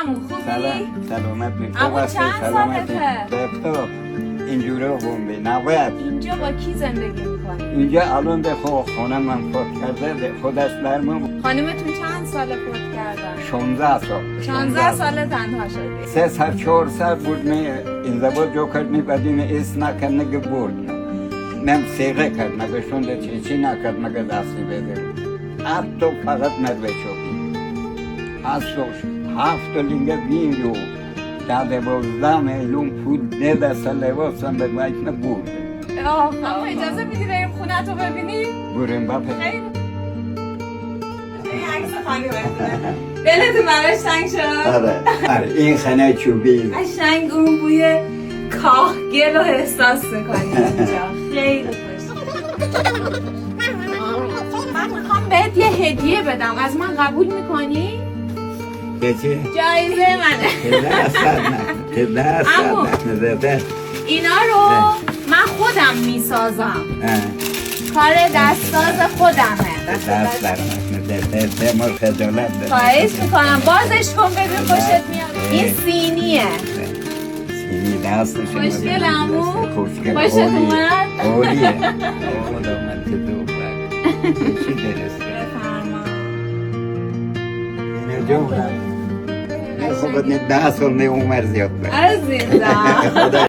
عمو خوبی؟ سلامت عمو چند سالته؟ تو اینجوره بومبی نباید اینجا با کی زندگی میکنی؟ اینجا الان به خونه من فوت کرده خودش برمون خانمتون چند سال فوت کردن؟ 16 سال 16 سال تنها شدی؟ 3 سال 4 سال بود می این زبان جو کرد می بدین ایس نکرد نگه برد نم سیغه کرد نگه شونده چی نکرد نگه دستی بده حتی فقط مروه چوبی هفت لینگه بینجو داده 12 میلیون پول نده سلواسم به وجه برد اما اجازه میدی بریم خونه تو ببینیم؟ بریم بپر خیلی این عکس خانمتونه دلتون براش تنگ شد؟ آره این خانه چوبی قشنگ اون بوی کاهگل رو احساس میکنی اینجا خیلی خوش من میخوام بهت یه هدیه بدم از من قبول میکنی؟ چه چی؟ جایزه منه که دست عمو. نزده اینا رو من خودم میسازم کار دستساز خودمه دست برمت نزده مال خجالت ده خواهش میکنم بازش کن ببین خوشت میاد این سینیه سینی دستش خوشگل عمو خوشگل خوشت اومد اولیه خدا من که دو چی درسته بفرما اینه جمعه خب 10 سال نه عمر زیاد عزیزم